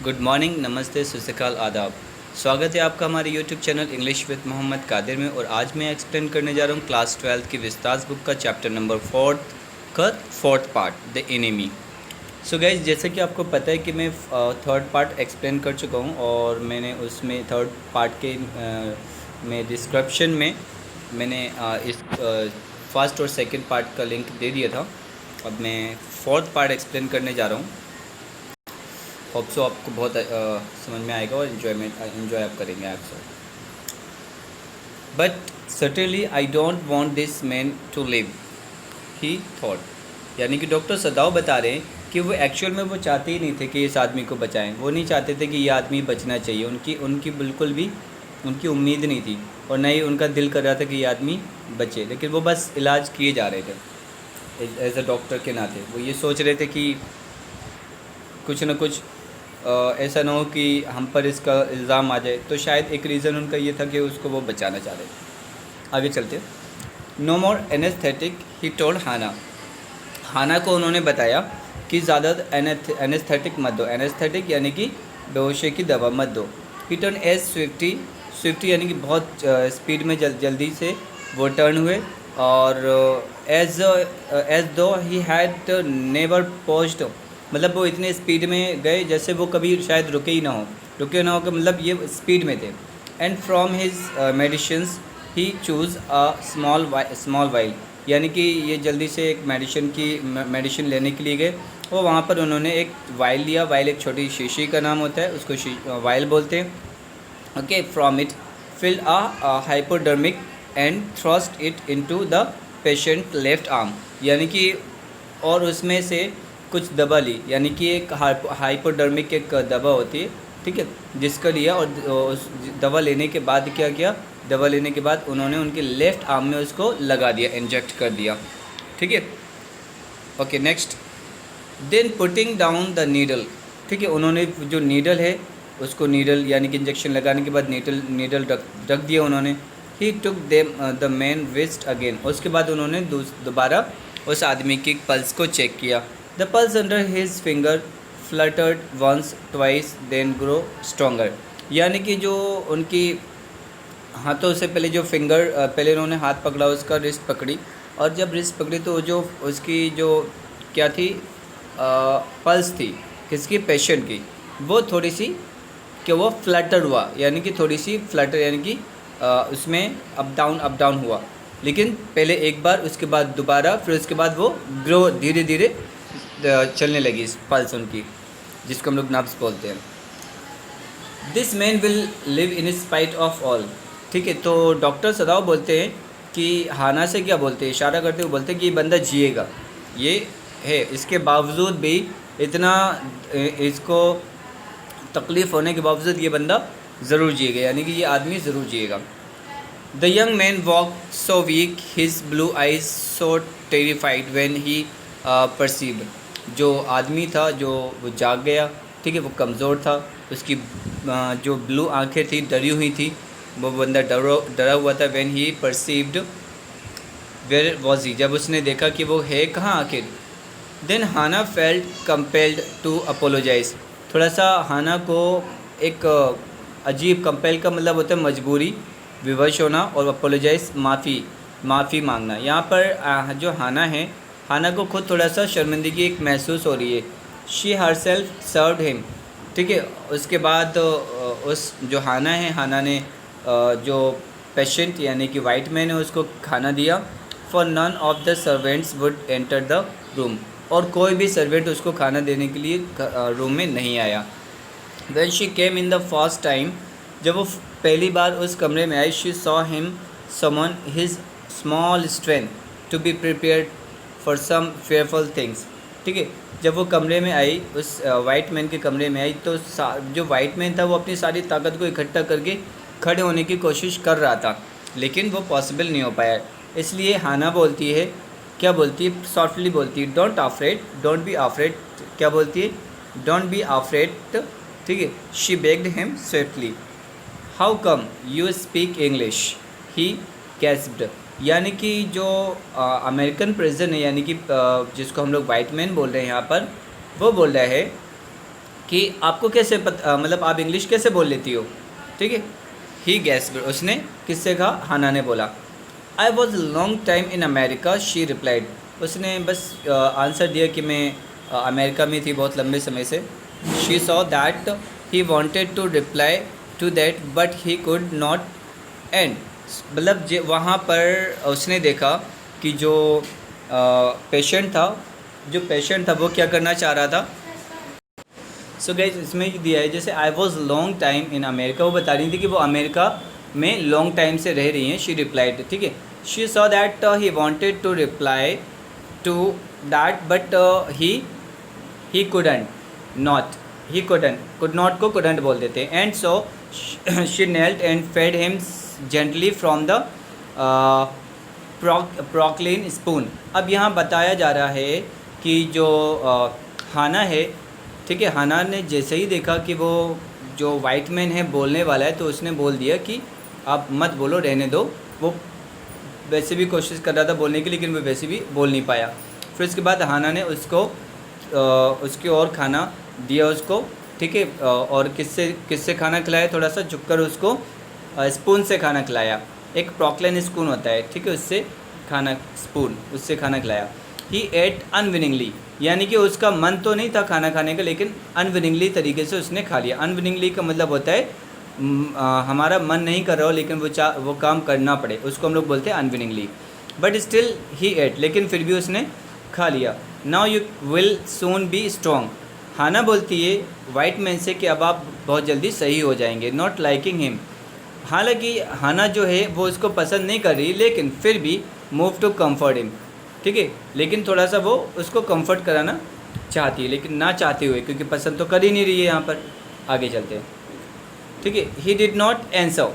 Good morning, नमस्ते, सत श्री अकाल, आदाब। स्वागत है आपका हमारे YouTube channel English with Mohammad Qadir में। और आज मैं एक्सप्लेन करने जा रहा हूँ क्लास 12 की विस्तास बुक का चैप्टर नंबर 4 का fourth part, the enemy. So guys, जैसे कि आपको पता है कि मैं थर्ड पार्ट एक्सप्लेन कर चुका हूँ और मैंने उसमें थर्ड पार्ट के में डिस्क्रिप्शन में मैंने इस फर्स्ट और सेकंड पार्ट का लिंक दे दिया था। अब मैं फोर्थ पार्ट एक्सप्लेन करने जा रहा हूँ। होप सो आपको बहुत समझ में आएगा और इन्जॉय आप करेंगे आपसे। But certainly I don't want this man to live, he thought. यानी कि डॉक्टर सदाव बता रहे हैं कि वो एक्चुअल में वो चाहते ही नहीं थे कि इस आदमी को बचाएं। वो नहीं चाहते थे कि ये आदमी बचना चाहिए। उनकी बिल्कुल भी उनकी उम्मीद नहीं थी और ना ही उनका दिल कर रहा था कि ये आदमी बचे। लेकिन वो बस इलाज किए जा रहे थे एज अ डॉक्टर के नाते। वो ये सोच रहे थे कि कुछ ना कुछ ऐसा ना हो कि हम पर इसका इल्ज़ाम आ जाए। तो शायद एक रीज़न उनका ये था कि उसको वो बचाना चाह रहे थे। आगे चलते। No more anesthetic, he told Hana. Hana को उन्होंने बताया कि ज़्यादा एनेस्थेटिक मत दो। एनेस्थेटिक यानी कि बेहोशी की दवा मत दो। He turn as swiftly, swiftly यानी कि बहुत स्पीड में जल्दी से वो टर्न हुए और एज दो ही हैड नेवर पॉज्ड, मतलब वो इतने स्पीड में गए जैसे वो कभी शायद रुके ना हो कि मतलब ये स्पीड में थे। And from his medicines he choose a small while, यानी कि ये जल्दी से एक मेडिसिन लेने के लिए गए और वहाँ पर उन्होंने एक वाइल लिया। वाइल एक छोटी शीशी का नाम होता है, उसको वाइल बोलते हैं। Okay, from it fill a hypodermic and thrust it into the patient left arm, यानी कि और उसमें से कुछ दवा ली, यानी कि एक हाइपोडर्मिक एक दवा होती है, ठीक है, जिसका लिया। और उस दवा लेने के बाद क्या किया, दवा लेने के बाद उन्होंने उनके लेफ़्ट आर्म में उसको लगा दिया, इंजेक्ट कर दिया, ठीक है। Okay, next. Then putting down the needle, ठीक है, उन्होंने जो नीडल है उसको, नीडल यानी कि इंजेक्शन लगाने के बाद नीडल रख दिया उन्होंने। He took them the man wrist again, उसके बाद उन्होंने दोबारा उस आदमी की पल्स को चेक किया। The pulse under his finger fluttered once twice then grow stronger, यानी कि जो उनकी हाथों से पहले जो फिंगर, पहले उन्होंने हाथ पकड़ा, उसका रिस्ट पकड़ी, और जब रिस्ट पकड़ी तो जो उसकी जो क्या थी, पल्स थी किसकी, पेशेंट की, वो थोड़ी सी कि वो फ्लटर हुआ, यानी कि थोड़ी सी फ्लटर, यानी कि उसमें अप डाउन हुआ। लेकिन पहले एक बार, उसके बाद दोबारा, फिर उसके बाद वो ग्रो धीरे धीरे चलने लगी पल्स उनकी, जिसको हम लोग नब्स बोलते हैं। This man will live in spite of all, ठीक है। तो डॉक्टर सदाव बोलते हैं कि हाना से क्या बोलते हैं, इशारा करते हुए बोलते हैं कि ये बंदा जिएगा, ये है, इसके बावजूद भी इतना इसको तकलीफ़ होने के बावजूद ये बंदा ज़रूर जिएगा, यानी कि ये आदमी ज़रूर जिएगा। The young man woke so weak, his blue eyes so terrified when he perceived, जो आदमी था जो वो जाग गया, ठीक है, वो कमज़ोर था, उसकी जो ब्लू आंखें थी डरी हुई थी, वो बंदा डरा हुआ था। When he perceived where was he, जब उसने देखा कि वो है कहाँ आखिर। Then Hannah felt compelled to apologize, थोड़ा सा हाना को एक अजीब, कंपेल का मतलब होता है मजबूरी, विवश होना, और अपोलोजाइज माफ़ी मांगना। यहाँ पर जो हाना है, हाना को खुद थोड़ा सा शर्मिंदगी एक महसूस हो रही है। She her self served him, ठीक है। उसके बाद उस जो हाना है, हाना ने जो पेशेंट यानी कि वाइट मैन है उसको खाना दिया। For none of the servants would enter the room, और कोई भी सर्वेंट उसको खाना देने के लिए रूम में नहीं आया। When she came in the first time, जब वो पहली बार उस कमरे में आई, she saw him summon his small strength to be prepared for some fearful things, ठीक है। जब वो कमरे में आई, उस वाइट मैन के कमरे में आई, तो जो वाइट मैन था वो अपनी सारी ताकत को इकट्ठा करके खड़े होने की कोशिश कर रहा था, लेकिन वो पॉसिबल नहीं हो पाया। इसलिए हाना बोलती है, क्या बोलती है, सॉफ्टली बोलती है, डोंट बी आफ्रेड, क्या बोलती है, डोंट बी आफ्रेड, ठीक है। She begged him swiftly, how come you speak English, he gasped, यानी कि जो अमेरिकन प्रेसिडेंट है, यानी कि जिसको हम लोग वाइट मैन बोल रहे हैं यहाँ पर, वो बोल रहा है कि आपको कैसे मतलब आप इंग्लिश कैसे बोल लेती हो, ठीक है। ही गैस्प्ड, उसने किससे कहा, हाना ने बोला। I was long time in America, she replied, उसने बस आंसर दिया कि मैं अमेरिका में थी बहुत लंबे समय से। She saw that he wanted to reply to that but he could not and, मतलब वहाँ पर उसने देखा कि जो पेशेंट था वो क्या करना चाह रहा था। सो गाइस इसमें दिया है जैसे I was long time in America, वो बता रही थी कि वो अमेरिका में लॉन्ग टाइम से रह रही हैं। शी रिप्लाइड, ठीक है। She saw that he wanted to reply to that but he couldn't not, he could not को कुडंट बोल देते हैं। And so she knelt and fed him gently from the porcelain spoon. अब यहाँ बताया जा रहा है कि जो हाना है, ठीक है, हाना ने जैसे ही देखा कि वो जो वाइट मैन है बोलने वाला है तो उसने बोल दिया कि आप मत बोलो, रहने दो। वो वैसे भी कोशिश कर रहा था बोलने की, लेकिन वो वैसे भी बोल नहीं पाया। फिर उसके बाद हाना ने उसको उसकी और खाना दिया उसको, ठीक है। और किससे खाना खिलाया, थोड़ा सा झुककर उसको स्पून से खाना खिलाया। एक प्रोक्लेन स्पून होता है, ठीक है, उससे खाना खिलाया। ही एट अनविनिंगली, यानी कि उसका मन तो नहीं था खाना खाने का, लेकिन अनविनिंगली तरीके से उसने खा लिया। अनविनिंगली का मतलब होता है हमारा मन नहीं कर रहा हो लेकिन वो काम करना पड़े, उसको हम लोग बोलते हैं unwillingly. But still he ate, लेकिन फिर भी उसने खा लिया। Now you will soon be strong, Hana बोलती है वाइट मैन से कि अब आप बहुत जल्दी सही हो जाएंगे। नॉट लाइकिंग हिम, हालांकि हाना जो है वो उसको पसंद नहीं कर रही, लेकिन फिर भी मूव टू कम्फर्ट हिम, ठीक है, लेकिन थोड़ा सा वो उसको कंफर्ट कराना चाहती है, लेकिन ना चाहते हुए, क्योंकि पसंद तो कर ही नहीं रही है यहाँ पर। आगे चलते हैं, ठीक है। ही डिड नॉट आंसर,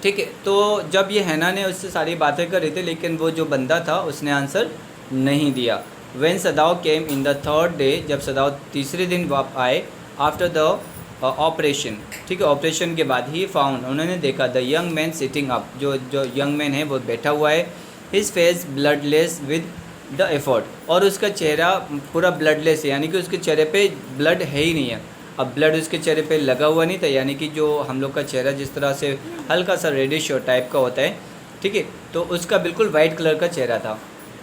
ठीक है। तो जब ये हैना ने उससे सारी बातें कर रहे थे, लेकिन वो जो बंदा था उसने आंसर नहीं दिया। When सदाव came in the third day, जब सदाव तीसरे दिन वापस आए, आफ्टर द ऑपरेशन, ठीक है, ऑपरेशन के बाद ही फाउंड, उन्होंने देखा the young man sitting up, जो यंग मैन है वो बैठा हुआ है। His face bloodless with the effort, और उसका चेहरा पूरा ब्लडलेस है, यानी कि उसके चेहरे पे ब्लड है ही नहीं है। अब ब्लड उसके चेहरे पे लगा हुआ नहीं था, यानी कि जो हम लोग का चेहरा जिस तरह से हल्का सा रेडिश टाइप का होता है, ठीक है, तो उसका बिल्कुल वाइट कलर का चेहरा था,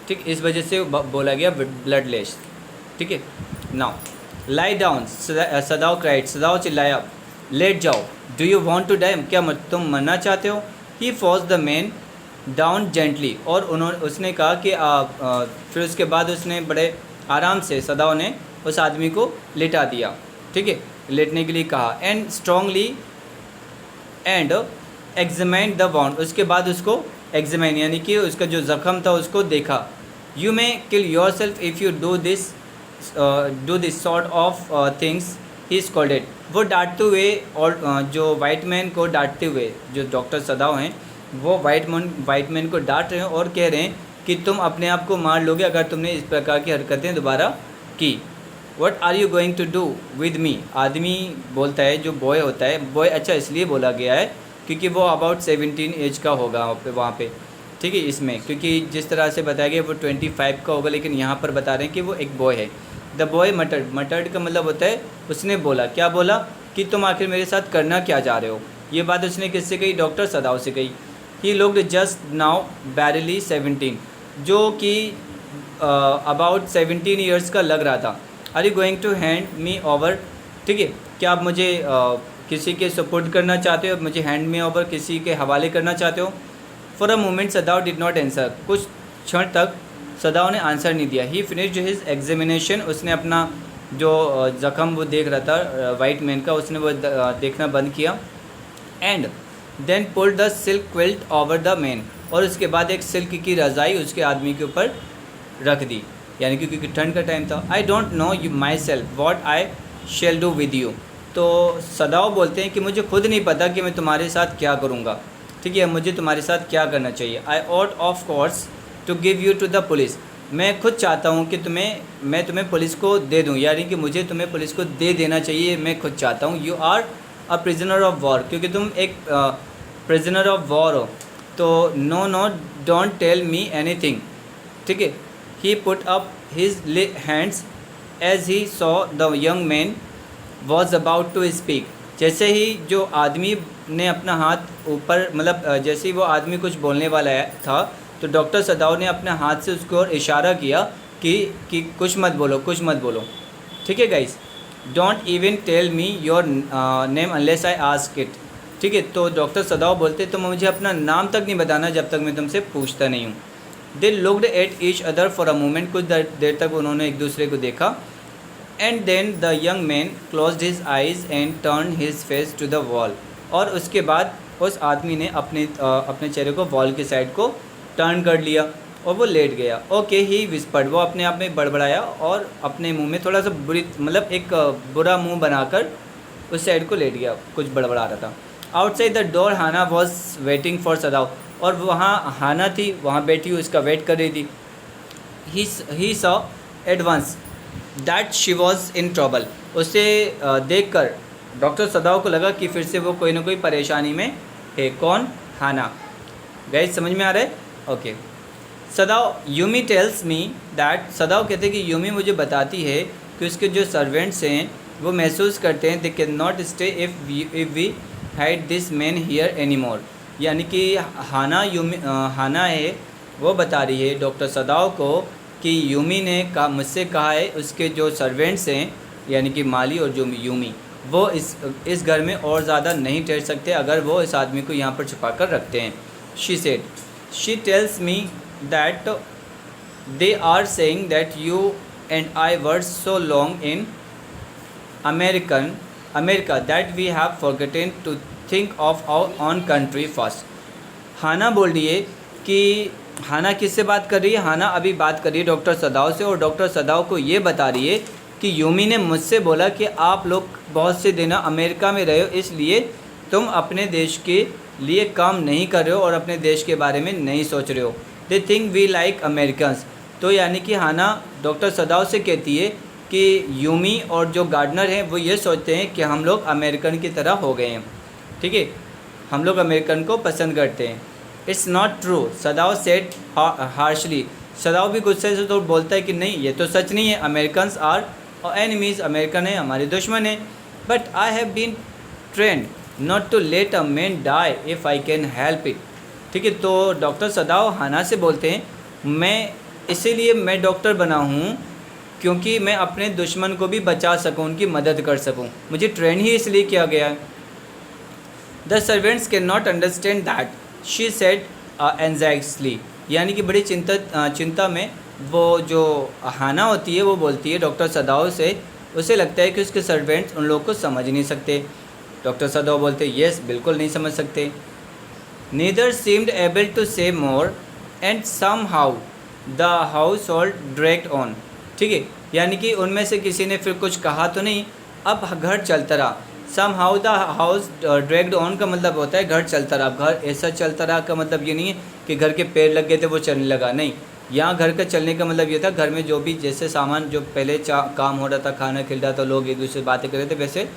ठीक, इस वजह से बोला गया ब्लडलेस, ठीक है। Now lie down, Sadao cried, Sadao चिल्लाया, लेट जाओ, do you want to die, क्या तुम मरना चाहते हो। He forced the man down gently, और उसने कहा कि फिर उसके बाद उसने बड़े आराम से सदाव ने उस आदमी को लिटा दिया, ठीक है, लेटने के लिए कहा। And strongly and examine the wound, उसके बाद उसको एग्जामाइन यानी कि उसका जो ज़ख़म था उसको देखा। You may kill your self if you do this sort of things, he scolded, वो डांटते हुए, और जो वाइट मैन को डांटते हुए, जो डॉक्टर सदाव हैं वो वाइट मैन को डांट रहे हैं और कह रहे हैं कि तुम अपने आप को मार लोगे अगर तुमने इस प्रकार की हरकतें दोबारा की। What are you going to do with me, आदमी बोलता है, जो बॉय होता है, बॉय अच्छा इसलिए बोला गया है क्योंकि वो अबाउट 17 एज का होगा वहाँ पे, ठीक है, इसमें, क्योंकि जिस तरह से बताया गया वो 25 का होगा, लेकिन यहाँ पर बता रहे हैं कि वो एक बॉय है। द बॉय मटर्ड का मतलब होता है उसने बोला, क्या बोला, कि तुम आखिर मेरे साथ करना क्या चाह रहे हो। ये बात उसने किससे कही, डॉक्टर सदाव से कही। ही लुक्ड जस्ट नाउ बैरली 17, जो कि अबाउट 17 ईयर्स का लग रहा था। Are you going to hand me over, ठीक है, क्या आप मुझे किसी के सपोर्ट करना चाहते हो, मुझे हैंड मी ओवर किसी के हवाले करना चाहते हो। For a moment सदाव did not answer, कुछ क्षण तक सदाव ने आंसर नहीं दिया। ही फिनिश्ड हिज एग्जामिनेशन, उसने अपना जो ज़ख़म वो देख रहा था वाइट मैन का, उसने वो देखना बंद किया। And then pulled the silk quilt over the man, और उसके बाद एक सिल्क की रज़ाई उसके आदमी के ऊपर रख दी, यानी कि क्योंकि ठंड का टाइम था। I don't know you my self what I shall do with you, तो सदाव बोलते हैं कि मुझे खुद नहीं पता कि मैं तुम्हारे साथ क्या करूँगा, ठीक है, मुझे तुम्हारे साथ क्या करना चाहिए। I ought of course to give you to the police, मैं खुद चाहता हूँ कि मैं तुम्हें पुलिस को दे दूँ, यानी कि मुझे तुम्हें पुलिस को दे देना चाहिए, मैं खुद चाहता हूँ। You are a prisoner of war, क्योंकि तुम एक प्रिजनर ऑफ वॉर हो, तो no don't tell me anything, ठीक है। He put up his hands as he saw the young man was about to speak, जैसे ही जो आदमी ने अपना हाथ ऊपर मतलब जैसे ही वो आदमी कुछ बोलने वाला था तो डॉक्टर सदाव ने अपने हाथ से उसको और इशारा किया कि कुछ मत बोलो, कुछ मत बोलो। ठीक है guys, don't even tell me your name unless I ask it. ठीक है, तो डॉक्टर सदाव बोलते तो मुझे अपना नाम तक नहीं बताना जब तक मैं तुमसे पूछता नहीं हूँ। They looked at each other for a moment, कुछ देर तक उन्होंने एक दूसरे को देखा। And then the young man closed his eyes and turn his face to the wall, और उसके बाद उस आदमी ने अपने चेहरे को वॉल की साइड को टर्न कर लिया और वो लेट गया। ओके ही विस्पर्ड, वो अपने आप में बड़बड़ाया और अपने मुंह में थोड़ा सा बुरी मतलब एक बुरा मुंह बनाकर उस साइड को लेट गया, कुछ बड़बड़ा रहा था। Outside the door Hannah was waiting for Sadao, और वहाँ हाना थी, वहाँ बैठी हुई उसका वेट कर रही थी। He saw at once that she was in trouble, उसे देखकर डॉक्टर सदाव को लगा कि फिर से वो कोई ना कोई परेशानी में है। कौन? हाना। गाइस समझ में आ रहा है? Okay. सदाव, Yumi tales me that, सदाव कहते हैं कि यूमी मुझे बताती है कि उसके जो सर्वेंट्स हैं वो महसूस करते हैं they can not stay if we hide this man here any more. यानी कि हाना है वो बता रही है डॉक्टर सदाव को कि यूमी ने मुझसे कहा है उसके जो सर्वेंट्स हैं यानी कि माली और जो यूमी वो इस घर में और ज़्यादा नहीं ठहर सकते अगर वो इस आदमी को यहाँ पर छुपा कर रखते हैं। She said, she tells me that they are saying that you and I were so long in America that we have forgotten to think of our own country first. Hana बोल रही है कि हाना किससे बात कर रही है? हाना अभी बात कर रही है डॉक्टर सदाव से, और डॉक्टर सदाव को ये बता रही है कि यूमी ने मुझसे बोला कि आप लोग बहुत से दिन अमेरिका में रहे हो, इसलिए तुम अपने देश के लिए काम नहीं कर रहे हो और अपने देश के बारे में नहीं सोच रहे हो। They think we like Americans, तो यानी कि हाना डॉक्टर सदाव से कहती है कि यूमी और जो गार्डनर हैं वो ये सोचते हैं कि हम लोग अमेरिकन की तरह हो गए हैं। ठीक है, हम लोग अमेरिकन को पसंद करते हैं। It's not true, सदाव said harshly, सदाव भी गुस्से से तो बोलता है कि नहीं ये तो सच नहीं है, अमेरिकन्स आर एनिमीज़, अमेरिकन है हमारे दुश्मन है। But I have been trained not to let a man die if I can help it. ठीक है, तो डॉक्टर सदाव हाना से बोलते हैं मैं डॉक्टर बना हूँ क्योंकि मैं अपने दुश्मन को भी बचा सकूँ, उनकी मदद कर सकूँ, मुझे ट्रेन ही इसलिए किया गया है। The servants can not understand that, she said anxiously, यानी कि बड़ी चिंता में वो जो हाना होती है वो बोलती है डॉक्टर सदाव से, उसे लगता है कि उसके सर्वेंट्स उन लोगों को समझ नहीं सकते। डॉक्टर सदाव बोलते हैं येस, बिल्कुल नहीं समझ सकते। Neither seemed able to say more and somehow the household dragged on. ठीक है, यानी कि उनमें से किसी ने फिर कुछ कहा तो नहीं, अब घर चलता रहा। Somehow the house dragged on का मतलब होता है घर चलता रहा। घर ऐसा चलता रहा का मतलब ये नहीं है कि घर के पैर लग गए थे वो चलने लगा, नहीं, यहाँ घर का चलने का मतलब ये था घर में जो भी जैसे सामान जो पहले काम हो रहा था, खाना खिल रहा था, लोग एक दूसरे से बातें कर रहे थे, वैसे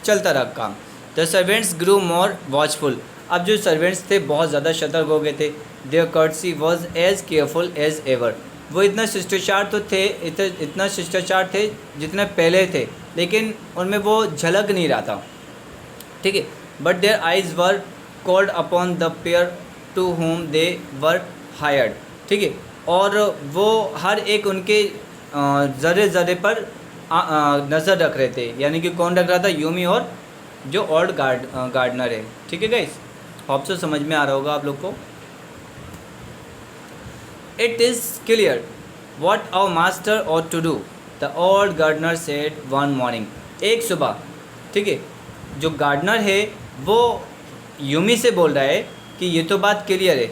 चलता रहा काम। The servants grew more watchful, अब जो सर्वेंट्स थे बहुत ज़्यादा सतर्क हो गए थे। Their courtesy was as careful as ever, वो इतना शिष्टाचार तो थे, इतना शिष्टाचार थे जितने पहले थे, लेकिन उनमें वो झलक नहीं रहा था। ठीक है, but their eyes were cold upon the pair to whom they were hired. ठीक है, और वो हर एक उनके ज़रे ज़रे पर नज़र रख रहे थे, यानी कि कौन रख रहा था? यूमी और जो ओल्ड गार्डनर है। ठीक है गाइस, होप सो समझ में आ रहा होगा आप लोग को। It is clear what our master ought to do, the old gardener said one morning. एक सुबह, ठीक है, जो गार्डनर है वो यूमी से बोल रहा है कि ये तो बात क्लियर है,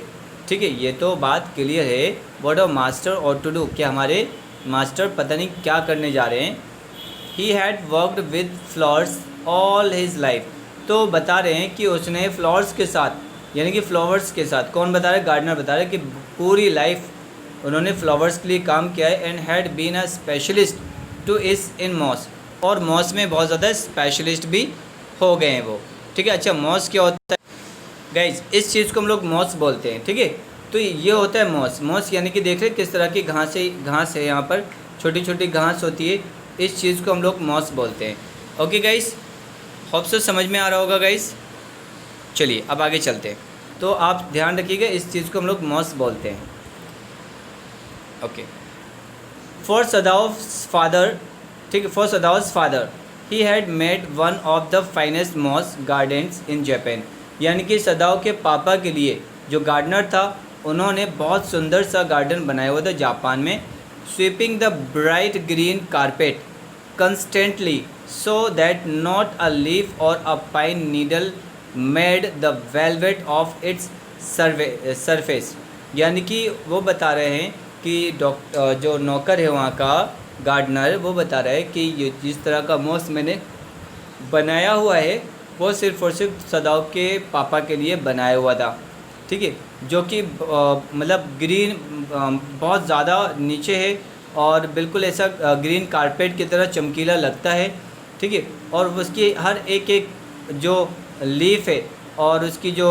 ठीक है, ये तो बात क्लियर है, what our master ought to do, कि हमारे मास्टर पता नहीं क्या करने जा रहे हैं। He had worked with flowers all his life, तो बता रहे हैं कि उसने फ्लावर्स के साथ, यानी कि फ्लावर्स के साथ, कौन बता रहा है? गार्डनर बता रहा है कि पूरी लाइफ उन्होंने फ्लावर्स के लिए काम किया है। And had been a specialist to इस इन मॉस, और मॉस में बहुत ज़्यादा स्पेशलिस्ट भी हो गए हैं वो। ठीक है, अच्छा मॉस क्या होता है गाइज? इस चीज़ को हम लोग मॉस बोलते हैं। ठीक है, तो ये होता है मॉस। मॉस यानी कि देख रहे किस तरह की घास है यहाँ पर छोटी छोटी घास होती है, इस चीज़ को हम लोग मॉस बोलते हैं। ओके गाइस, होप सो समझ में आ रहा होगा गाइस। चलिए अब आगे चलते हैं। तो आप ध्यान रखिएगा, इस चीज़ को हम लोग मॉस बोलते हैं। ओके, फॉर सदाओ's फादर, ठीक है, for Sadao's father he had made one of the finest moss gardens in Japan. यानी कि सदाओ के पापा के लिए जो गार्डनर था, उन्होंने बहुत सुंदर सा गार्डन बनाया हुआ था जापान में। Sweeping the bright green carpet constantly so that not a leaf or a pine needle made the velvet of its surface. यानी कि वो बता रहे हैं कि जो नौकर है वहाँ का गार्डनर, वो बता रहा है कि ये जिस तरह का मॉस मैंने बनाया हुआ है वो सिर्फ़ और सिर्फ सदाओ के पापा के लिए बनाया हुआ था, ठीक है, जो कि मतलब ग्रीन बहुत ज़्यादा नीचे है और बिल्कुल ऐसा ग्रीन कारपेट की तरह चमकीला लगता है, ठीक है। और उसकी हर एक एक जो लीफ है और उसकी जो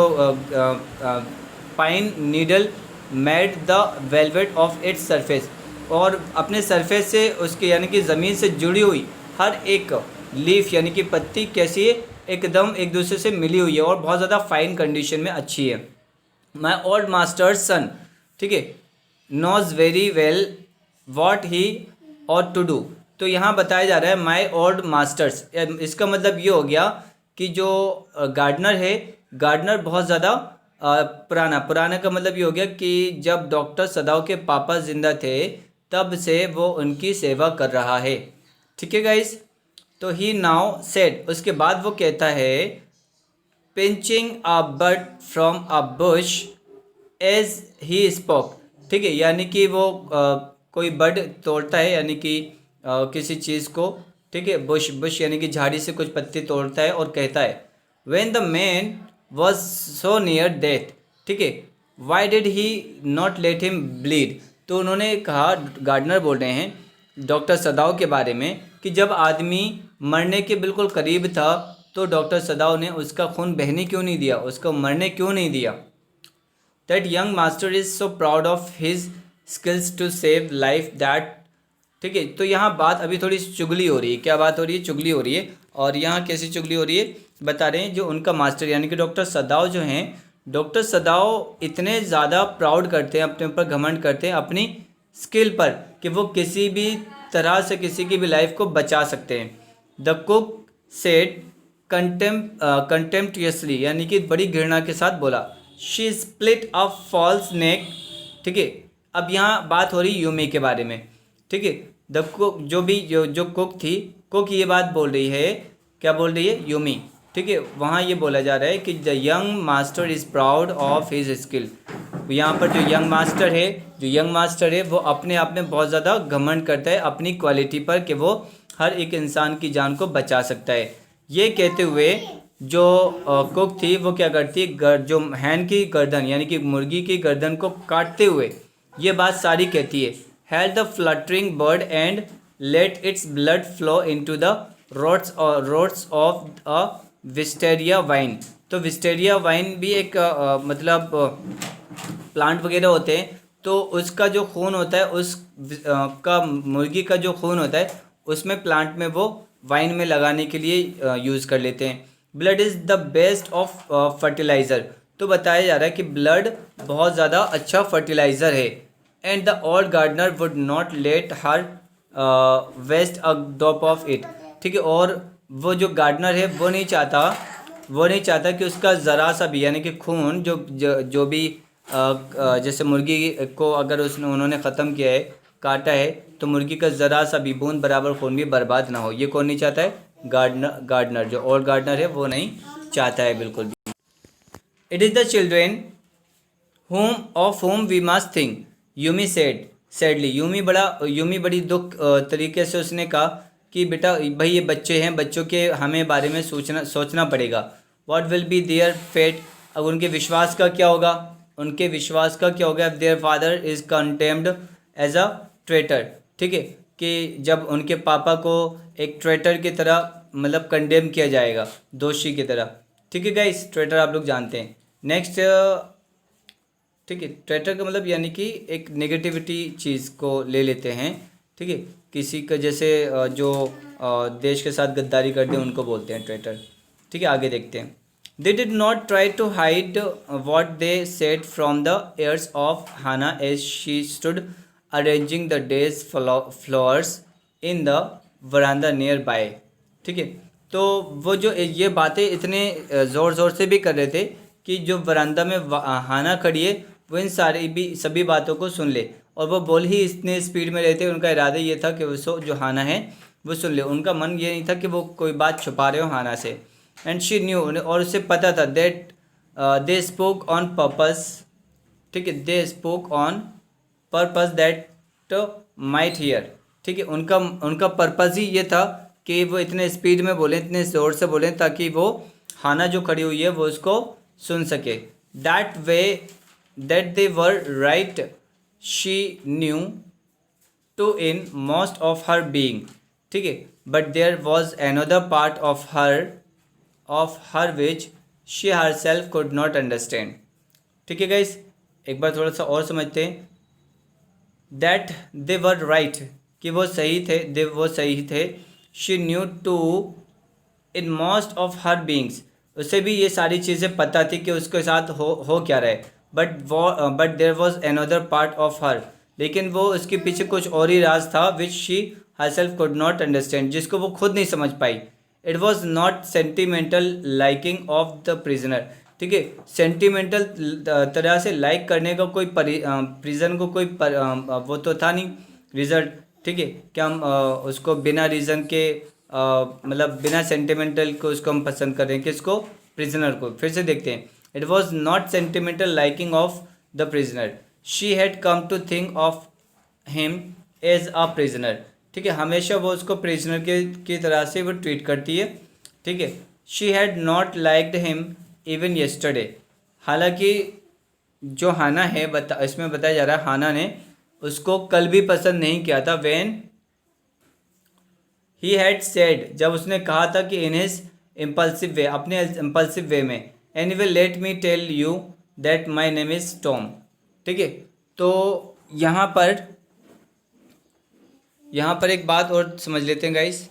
pine needle made the velvet of its surface, और अपने सरफेस से उसके यानी कि ज़मीन से जुड़ी हुई हर एक लीफ यानी कि पत्ती कैसी है, एकदम एक दूसरे से मिली हुई है और बहुत ज़्यादा फाइन कंडीशन में अच्छी है। माई ओल्ड मास्टर्स सन, ठीक है, knows very well what he ought to do. तो यहाँ बताया जा रहा है माई ओल्ड मास्टर्स, इसका मतलब ये हो गया कि जो गार्डनर है, गार्डनर बहुत ज़्यादा पुराना का मतलब ये हो गया कि जब डॉक्टर सदाओ के पापा जिंदा थे तब से वो उनकी सेवा कर रहा है, ठीक है गाइस। तो ही नाउ सेड, उसके बाद वो कहता है, pinching a bud from a bush as he spoke, ठीक है, यानी कि वो कोई बड तोड़ता है यानी कि किसी चीज़ को, ठीक है, बुश यानी कि झाड़ी से कुछ पत्ती तोड़ता है और कहता है, when the man was so near death, ठीक है, why did he not let him bleed. तो उन्होंने कहा, गार्डनर बोल रहे हैं डॉक्टर सदाओ के बारे में, कि जब आदमी मरने के बिल्कुल करीब था तो डॉक्टर सदाओ ने उसका खून बहने क्यों नहीं दिया, उसको मरने क्यों नहीं दिया। That young master is so proud of his skills to save life that, ठीक है। तो यहाँ बात अभी थोड़ी चुगली हो रही है, क्या बात हो रही है, चुगली हो रही है। और यहाँ कैसी चुगली हो रही है बता रहे हैं, जो उनका मास्टर यानी कि डॉक्टर सदाओ जो हैं, डॉक्टर सदाओ इतने ज़्यादा प्राउड करते हैं, अपने ऊपर घमंड करते हैं अपनी स्किल पर, कि वो किसी भी तरह से किसी की भी लाइफ को बचा सकते हैं। द कुक सेड कंटेम्प्टियसली, यानी कि बड़ी घृणा के साथ बोला, शी स्प्लिट अ फॉल्स नेक, ठीक है। अब यहाँ बात हो रही यूमी के बारे में, ठीक है। द कुक जो कुक थी, कुक ये बात बोल रही है, क्या बोल रही है, यूमी, ठीक है। वहाँ ये बोला जा रहा है कि the young master is proud of his skill. यहाँ पर जो यंग मास्टर है वो अपने आप में बहुत ज़्यादा घमंड करता है अपनी क्वालिटी पर, कि वो हर एक इंसान की जान को बचा सकता है। ये कहते हुए जो कुक थी वो क्या करती है, जो हैन की गर्दन यानी कि मुर्गी की गर्दन को काटते हुए ये बात सारी कहती है, held the fluttering bird and let its blood flow into the roots of a wisteria vine. तो विस्टेरिया वाइन भी एक मतलब प्लांट वगैरह होते हैं, तो उसका जो खून होता है उस का मुर्गी का जो खून होता है उसमें प्लांट में वो वाइन में लगाने के लिए यूज़ कर लेते हैं। Blood is the best of fertiliser. तो बताया जा रहा है कि ब्लड बहुत ज़्यादा अच्छा फर्टिलाइज़र है। And the old gardener would not let her waste a drop of it, ठीक है। और वो जो गार्डनर है वो नहीं चाहता कि उसका ज़रा सा भी यानी कि खून जो भी जैसे मुर्गी को अगर उन्होंने ख़त्म किया है, काटा है, तो मुर्गी का ज़रा सा भी बूंद बराबर खून भी बर्बाद ना हो। ये कौन नहीं चाहता है, गार्डनर जो ओल्ड गार्डनर है वो नहीं चाहता है बिल्कुल भी। It is the children of home we must think, Yumi sadly. Yumi बड़ी दुख तरीके से उसने कहा कि बेटा भाई ये बच्चे हैं, बच्चों के हमें बारे में सोचना पड़ेगा। What will be their fate, अब उनके विश्वास का क्या होगा, if their father is condemned as a traitor, ठीक है, कि जब उनके पापा को एक ट्रेटर की तरह मतलब कंडेम किया जाएगा, दोषी की तरह, ठीक है गाइस। ट्रेटर आप लोग जानते हैं। नेक्स्ट, ठीक है, ट्रेटर का मतलब यानी कि एक नेगेटिविटी चीज़ को ले लेते हैं, ठीक है। किसी का जैसे जो देश के साथ गद्दारी कर दे उनको बोलते हैं ट्रेटर। ठीक है, आगे देखते हैं। They did not try to hide what they said from the ears of Hana as she stood arranging the day's flowers in the veranda near by. ठीक है, तो वो जो ये बातें इतने ज़ोर ज़ोर से भी कर रहे थे कि जो वरांदा में हाना खड़ी है वो इन सभी बातों को सुन ले, और वो बोल ही इतने स्पीड में रहते, उनका इरादा ये था कि वो जो हाना है वो सुन ले। उनका मन ये नहीं था कि वो कोई बात छुपा रहे हो हाना से। एंड शी न्यू, और उसे पता था that they spoke on purpose. ठीक है, they spoke on purpose that might here. ठीक है, उनका उनका पर्पस ही ये था कि वो इतने स्पीड में बोलें, इतने ज़ोर से बोलें ताकि वो हाना जो खड़ी हुई है वो उसको सुन सके। That way that they were right she knew to in most of her being. ठीक है, but there was another part of her which she herself could not understand. ठीक है गाइस, एक बार थोड़ा सा और समझते हैं। दैट दे वर राइट, कि वो सही थे, वो सही थे। She knew to in most of her beings, उसे भी ये सारी चीज़ें पता थी कि उसके साथ हो क्या रहे। But there was another part of her, लेकिन वो उसके पीछे कुछ और ही राज था which she herself could not understand, जिसको वो खुद नहीं समझ पाई। It was not sentimental liking of the prisoner. ठीक है, सेंटिमेंटल तरह से लाइक करने का कोई प्रिजन को कोई वो तो था नहीं रिजल्ट। ठीक है, कि हम उसको बिना रीज़न के मतलब बिना सेंटिमेंटल को उसको हम पसंद कर रहे हैं, किसको, प्रिजनर को। फिर से देखते हैं। It was not sentimental liking of the prisoner, she had come to think of him as a prisoner. ठीक है, हमेशा वो उसको प्रिजनर की तरह से वो ट्रीट करती है। ठीक है, she had not liked him even yesterday, हालांकि जो हाना है इसमें बताया जा रहा है हाना ने उसको कल भी पसंद नहीं किया था। व्हेन ही हैड सेड, जब उसने कहा था कि इन हिज इम्पल्सिव वे, अपने इम्पल्सिव वे में। Anyway let me tell you that my name is Tom. ठीक है, तो यहाँ पर एक बात और समझ लेते हैं गाइस।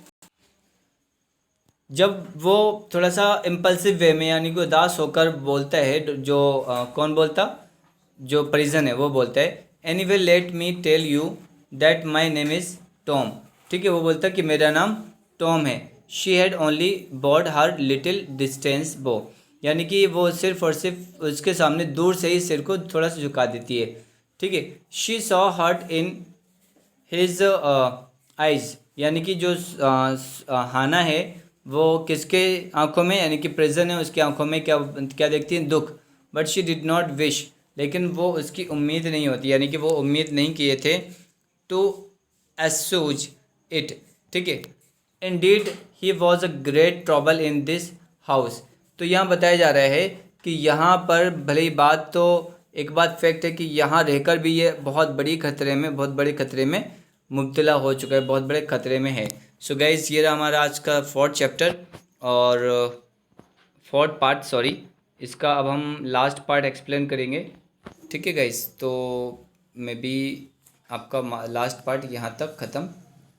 जब वो थोड़ा सा इम्पल्सिव वे में यानी कि उदास होकर बोलता है, जो कौन बोलता, जो परिजन है वो बोलता है anyway let me tell you that my name is Tom. ठीक है, वो बोलता है कि मेरा नाम टॉम है। She had only bowed her little distance bow, यानी कि वो सिर्फ और सिर्फ उसके सामने दूर से ही सिर को थोड़ा सा झुका देती है। ठीक है, she saw hurt in his eyes, यानी कि जो हाना है वो किसके आंखों में, यानी कि प्रिजन है उसकी आंखों में क्या क्या देखती है, दुख। But she did not wish, लेकिन वो उसकी उम्मीद नहीं होती, यानी कि वो उम्मीद नहीं किए थे टू एसूज इट। ठीक है, Indeed he was a great trouble in this house. तो यहाँ बताया जा रहा है कि यहाँ पर भले ही बात तो एक बात फैक्ट है कि यहाँ रहकर भी ये बहुत बड़े खतरे में मुब्तला हो चुका है, बहुत बड़े खतरे में है। सो गाइस, ये रहा हमारा आज का 4th चैप्टर और 4th पार्ट, सॉरी। इसका अब हम लास्ट पार्ट एक्सप्लेन करेंगे। ठीक है गाइस, तो मे बी आपका लास्ट पार्ट यहाँ तक ख़त्म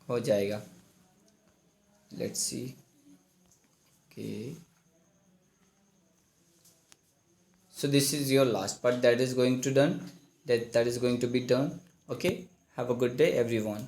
हो जाएगा। Let's see. Okay, so this is your last part that is going to be done. Okay, have a good day everyone.